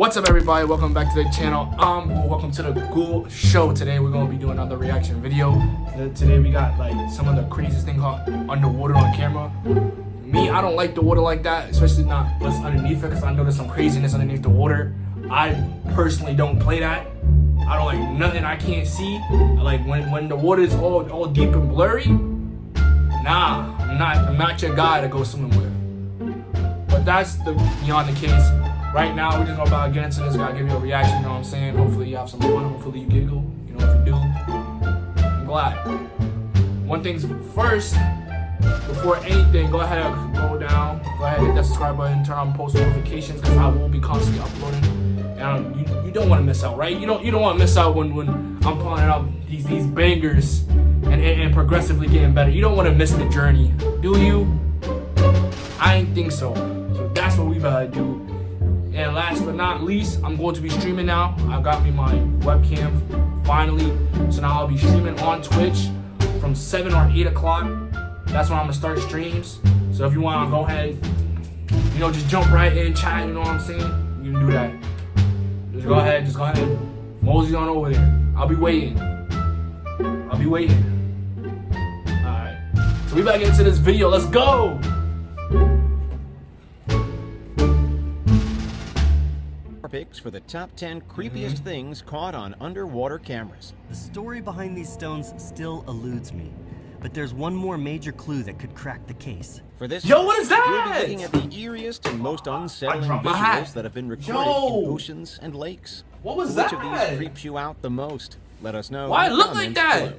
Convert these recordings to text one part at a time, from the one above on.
What's up, everybody? Welcome back to the channel. Welcome to the Ghoul Show. Today we're gonna be doing another reaction video. Today we got like some of the craziest thing called underwater on camera. Me, I don't like the water like that, especially not what's underneath it, because I know there's some craziness underneath the water. I personally don't play that. I don't like nothing I can't see. Like when the water is all deep and blurry. Nah, I'm not your guy to go swimming with. But that's beyond the case. Right now, we're just about to get into this. Gotta give you a reaction, you know what I'm saying? Hopefully you have some fun, hopefully you giggle. You know, if you do, I'm glad. One thing's first, before anything, go ahead and go down. Go ahead and hit that subscribe button, turn on post notifications, because I will be constantly uploading. And you don't want to miss out, right? You don't want to miss out when I'm pulling out these bangers and progressively getting better. You don't want to miss the journey, do you? I ain't think so. So that's what we gotta do. And last but not least, I'm going to be streaming now. I got me my webcam finally. So now I'll be streaming on Twitch from 7 or 8 o'clock. That's when I'm gonna start streams. So if you want to go ahead, you know, just jump right in, chat, you know what I'm saying? You can do that. Just go ahead, mosey on over there. I'll be waiting. Alright. So we better get into this video. Let's go! Picks for the top 10 creepiest things caught on underwater cameras. The story behind these stones still eludes me, but there's one more major clue that could crack the case. For this, yo, what is that? We'll be looking at the eeriest and most unsettling visuals that have been recorded in oceans and lakes. What was Which that? of these creeps you out the most? Let us know. Why it look like that? Below.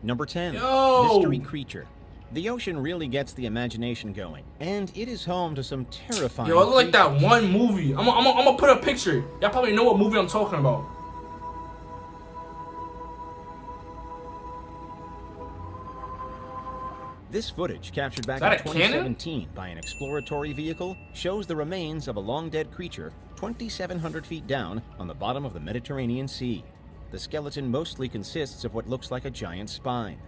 Number 10, yo. Mystery creature. The ocean really gets the imagination going, and it is home to some terrifying Yo, I look like that creatures. one movie. I'm gonna put a picture. Y'all probably know what movie I'm talking about. This footage, captured back in 2017 by an exploratory vehicle, shows the remains of a long-dead creature 2,700 feet down on the bottom of the Mediterranean Sea. The skeleton mostly consists of what looks like a giant spine.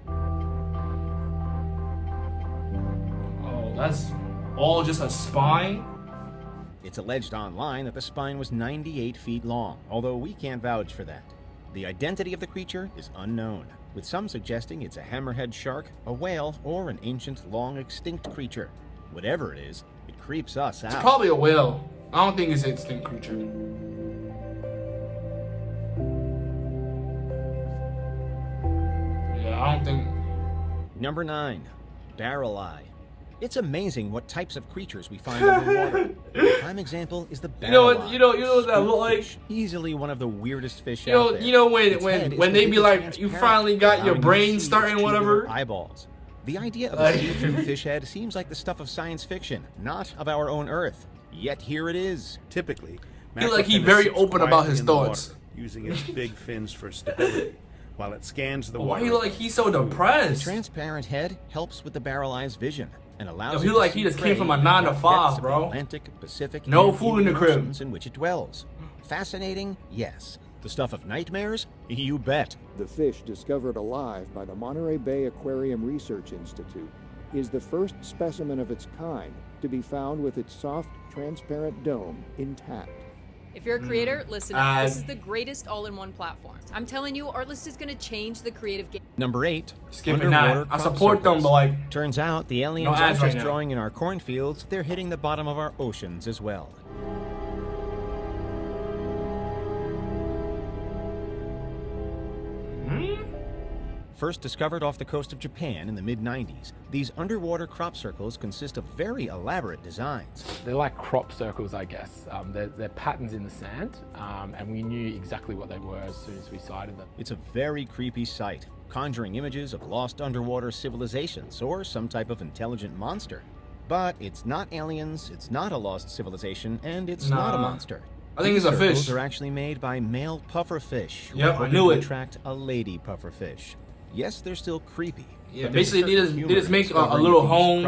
That's all just a spine? It's alleged online that the spine was 98 feet long, although we can't vouch for that. The identity of the creature is unknown, with some suggesting it's a hammerhead shark, a whale, or an ancient, long-extinct creature. Whatever it is, it creeps us out. It's probably a whale. I don't think it's an extinct creature. Yeah, I don't think... Number 9. Barrel eye. It's amazing what types of creatures we find underwater. A prime example is the barrel eye. You know what that look like? Easily one of the weirdest fish out there. You know when they be like, you finally got your brain starting, whatever. Eyeballs. The idea of a see-through fish head seems like the stuff of science fiction, not of our own Earth. Yet here it is. Typically, feel like he's very open about his thoughts, using its big fins for stability, while it scans the water. Why he look like he's so depressed? The transparent head helps with the barrel eye's vision and allows he like he just came from a 9 to 5, bro. Atlantic, Pacific, no and food in the crib oceans in which it dwells. Fascinating, yes. The stuff of nightmares, you bet. The fish discovered alive by the Monterey Bay Aquarium Research Institute is the first specimen of its kind to be found with its soft, transparent dome intact. If you're a creator, listen up. This is the greatest all-in-one platform. I'm telling you, Artlist is going to change the creative game. Number 8. Skipping that. I support them, but like... Turns out the aliens aren't just drawing in our cornfields, they're hitting the bottom of our oceans as well. First discovered off the coast of Japan in the mid-90s, these underwater crop circles consist of very elaborate designs. They're like crop circles, I guess. They're patterns in the sand, and we knew exactly what they were as soon as we sighted them. It's a very creepy sight, conjuring images of lost underwater civilizations or some type of intelligent monster. But it's not aliens, it's not a lost civilization, and it's not a monster. I think it's a fish. These are actually made by male pufferfish. Yep, I knew it. Attract a lady pufferfish. Yes, they're still creepy. Yeah, basically they just make a little home,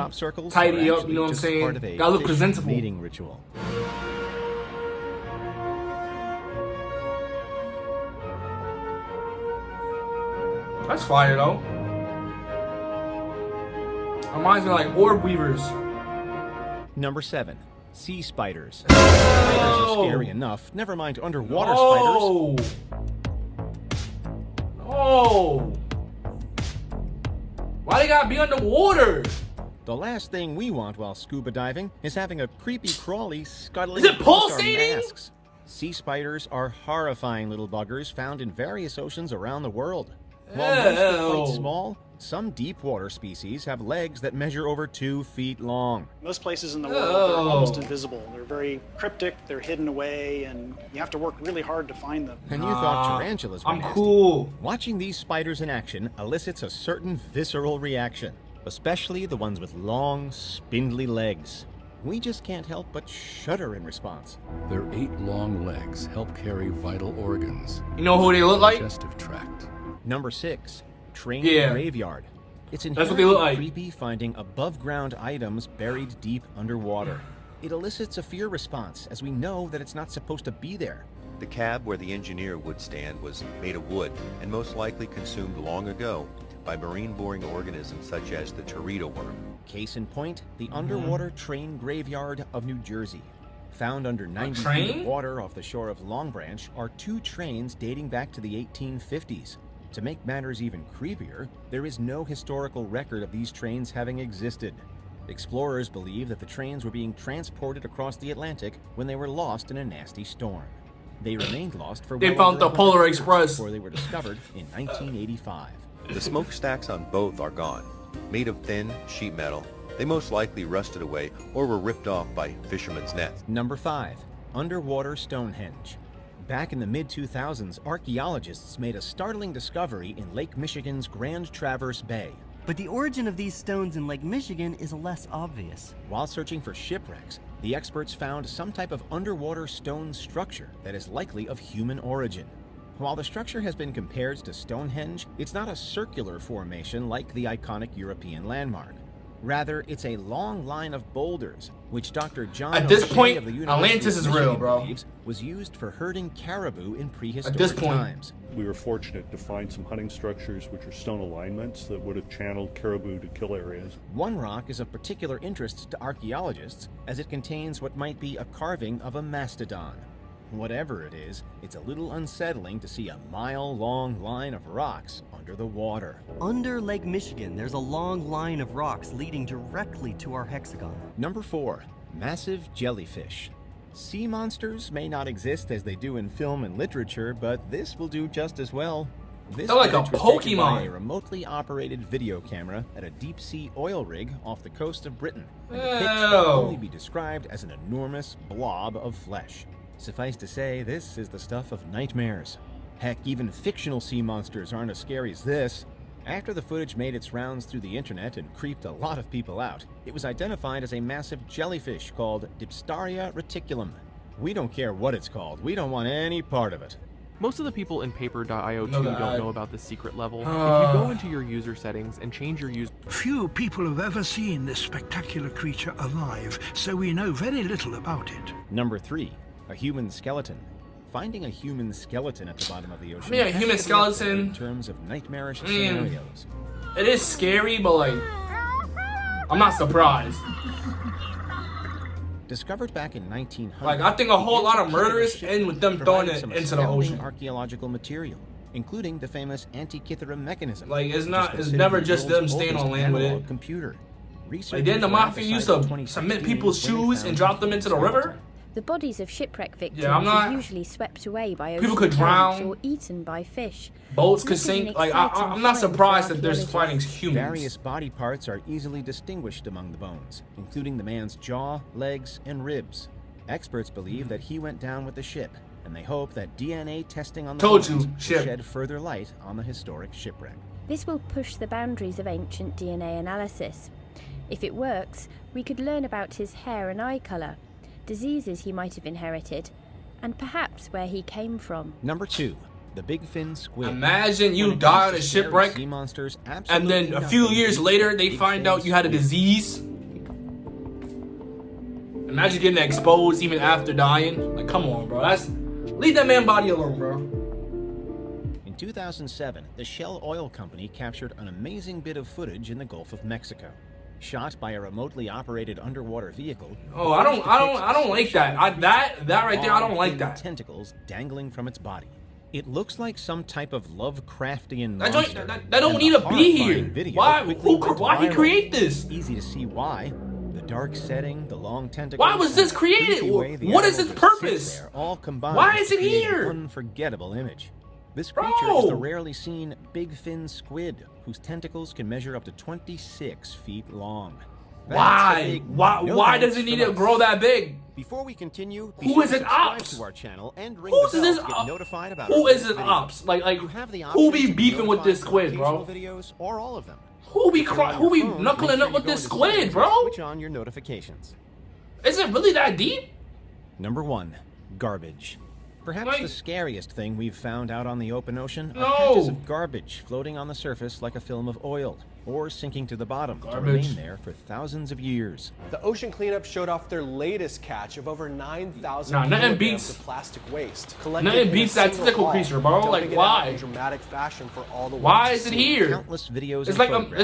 tidy up, you know what I'm saying? Gotta look presentable. Mating ritual. That's fire though. Reminds me of like orb weavers. Number 7. Sea spiders. Spiders are scary enough, never mind underwater spiders. Oh! Why they gotta be underwater? The last thing we want while scuba diving is having a creepy crawly scuttling Is it across our pulsating? masks. Sea spiders are horrifying little buggers found in various oceans around the world. While most are quite Ew. small, some deep water species have legs that measure over 2 feet long. Most places in the world, they're almost Oh. invisible. They're very cryptic, they're hidden away, and you have to work really hard to find them. And you thought tarantulas were I'm nasty. cool. Watching these spiders in action elicits a certain visceral reaction, especially the ones with long, spindly legs. We just can't help but shudder in response. Their 8 long legs help carry vital organs. You know who they look like? Digestive tract. Number 6, train Yeah. graveyard. It's That's what they look inherently like. creepy finding above-ground items buried deep underwater. It elicits a fear response, as we know that it's not supposed to be there. The cab where the engineer would stand was made of wood and most likely consumed long ago by marine-boring organisms such as the teredo worm. Case in point, the underwater train graveyard of New Jersey. Found under 90 feet train? of water off the shore of Long Branch are 2 trains dating back to the 1850s. To make matters even creepier, there is no historical record of these trains having existed. Explorers believe that the trains were being transported across the Atlantic when they were lost in a nasty storm. They remained lost for They well found over the 100 Polar years Express. before they were discovered in 1985. The smokestacks on both are gone. Made of thin sheet metal, they most likely rusted away or were ripped off by fishermen's nets. Number 5, underwater Stonehenge. Back in the mid-2000s, archaeologists made a startling discovery in Lake Michigan's Grand Traverse Bay. But the origin of these stones in Lake Michigan is less obvious. While searching for shipwrecks, the experts found some type of underwater stone structure that is likely of human origin. While the structure has been compared to Stonehenge, it's not a circular formation like the iconic European landmark. Rather, it's a long line of boulders, which Dr. John At this O'Shea point, of the University Atlantis of is real, Michigan bro. believes was used for herding caribou in prehistoric this point. times. We were fortunate to find some hunting structures which are stone alignments that would have channeled caribou to kill areas. One rock is of particular interest to archaeologists as it contains what might be a carving of a mastodon. Whatever it is, it's a little unsettling to see a mile-long line of rocks under the water. Under Lake Michigan, there's a long line of rocks leading directly to our hexagon. Number 4, massive jellyfish. Sea monsters may not exist as they do in film and literature, but this will do just as well. This They're like a footage was taken by Pokemon. a remotely operated video camera at a deep-sea oil rig off the coast of Britain, and the pics can Ew. only be described as an enormous blob of flesh. Suffice to say, this is the stuff of nightmares. Heck, even fictional sea monsters aren't as scary as this. After the footage made its rounds through the internet and creeped a lot of people out, it was identified as a massive jellyfish called Dipstaria reticulum. We don't care what it's called, we don't want any part of it. Most of the people in paper.io No, 2 that don't I- know about the secret level. If you go into your user settings and change your user... Few people have ever seen this spectacular creature alive, so we know very little about it. Number 3, a human skeleton. Finding a human skeleton at the bottom of the ocean. I mean, a human has to be up there skeleton- in terms of nightmarish mean, scenarios. It is scary, but like, I'm not surprised. Discovered back in 1900. Like, I think a whole the lot of inside a murders ship end with them provided throwing it some into the astounding ocean. archaeological material, including the famous Antikythera mechanism. Like, it's which is not- it's considered never the just world's them staying oldest on land with it. analog computer. Like, didn't the mafia used to cement people's shoes and drop them into the river? The bodies of shipwreck victims Yeah, I'm not- are usually swept away by ocean People could currents drown. or eaten by fish. Boats could This is an sink. Like, exciting I'm not find surprised for that there's archaeologists. finding humans. Various body parts are easily distinguished among the bones, including the man's jaw, legs, and ribs. Experts believe that he went down with the ship, and they hope that DNA testing on the Told bones you, will ship. shed further light on the historic shipwreck. This will push the boundaries of ancient DNA analysis. If it works, we could learn about his hair and eye colour, diseases he might have inherited, and perhaps where he came from. Number 2, the big fin squid. Imagine you When it die comes on a to scary shipwreck, sea monsters, and absolutely then a few nothing years beats later the they big find fin out you had a squid. disease. Imagine getting exposed even after dying. Like, come on, bro. Leave that man body alone, bro. In 2007, the Shell Oil Company captured an amazing bit of footage in the Gulf of Mexico. shot by a remotely operated underwater vehicle. Oh, I don't like that. That right there, I don't like that. Tentacles dangling from its body. It looks like some type of Lovecraftian That monster. That don't need to be here. Why he create this? Easy to see why. The dark setting, the long tentacles. Why was this created? What is its purpose? There, all combined. Why is it to create here? An unforgettable image. This creature is the rarely seen big fin squid, whose tentacles can measure up to 26 feet long. Why? Why does it need to grow that big? Before we continue, who is it ops? To our channel and ring Who's the this bell to get notified about who is it ops? Like who be beefing with this squid, bro? Videos or all of them. Who be knuckling up with this squid, bro? Switch on your notifications. Is it really that deep? Number 1, garbage. Perhaps the scariest thing we've found out on the open ocean are No. patches of garbage floating on the surface like a film of oil, or sinking to the bottom to remain there for thousands of years. The ocean cleanup showed off their latest catch of over 9,000 kilograms of plastic waste. Nothing beats that tentacle creature, bro. Like why? In dramatic fashion for all the why is it here? Countless videos it's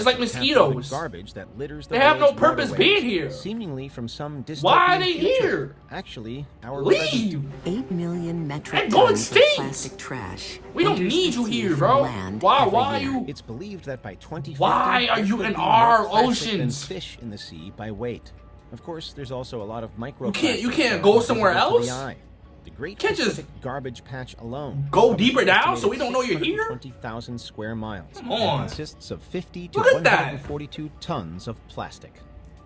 like mosquitoes. Garbage that litters the they have no world's purpose waterways, being here. Seemingly from some distant Why are they future. here? Actually, our leave. 8 million metric and go tons of extinct. plastic trash. We don't need you here, bro. Why are you? It's believed that by 2050, why are you in our oceans? Fish in the sea by weight. Of course, there's also a lot of micro. You can't go somewhere else. The Great can't Pacific Garbage Patch alone go deeper down so we don't know you're here. 20,000 square miles. Come on. It consists of 50 to Look at 142 tons of plastic.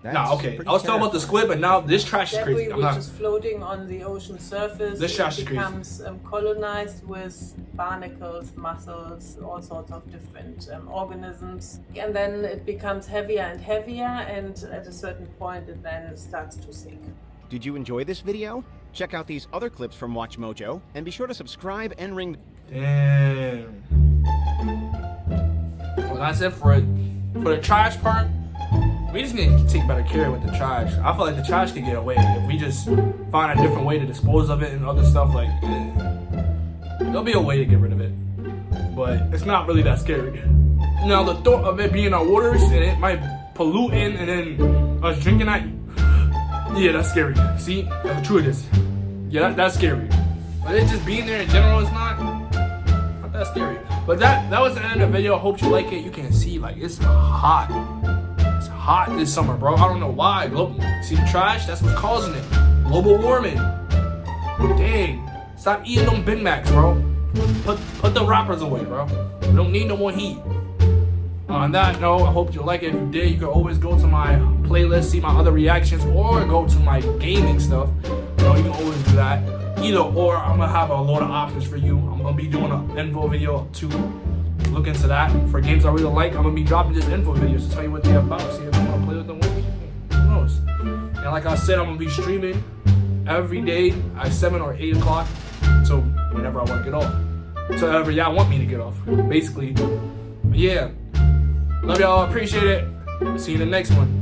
Nah, okay. I was talking about the squid, but now this trash is crazy. Debris which is floating on the ocean surface. This trash is crazy. Becomes colonized with barnacles, mussels, all sorts of different organisms, and then it becomes heavier and heavier, and at a certain point, it then starts to sink. Did you enjoy this video? Check out these other clips from Watch Mojo, and be sure to subscribe and ring. Damn. Well, that's it for the trash part. We just need to take better care with the trash. I feel like the trash could get away if we just find a different way to dispose of it and other stuff. Like, there'll be a way to get rid of it, but it's not really that scary. Now, the thought of it being in our waters and it might pollute in, and then us drinking that, yeah, that's scary. See, that's the truth it is. Yeah, that's scary. But it just being there in general is not that scary. But that was the end of the video. I hope you like it. You can see, like, it's hot. Hot this summer, bro. I don't know why. See the trash? That's what's causing it. Global warming. Dang. Stop eating them Big Macs, bro. Put the wrappers away, bro. We don't need no more heat. On that note, I hope you like it. If you did, you can always go to my playlist, see my other reactions, or go to my gaming stuff. You know, you can always do that. Either or, I'm gonna have a lot of options for you. I'm gonna be doing an info video too. Look into that. For games I really like, I'm gonna be dropping just info videos to tell you what they're about. See if you wanna play with them with me. Who knows? And like I said, I'm gonna be streaming every day at 7 or 8 o'clock. So whenever I wanna get off. So whenever y'all want me to get off. Basically. Yeah. Love y'all. Appreciate it. See you in the next one.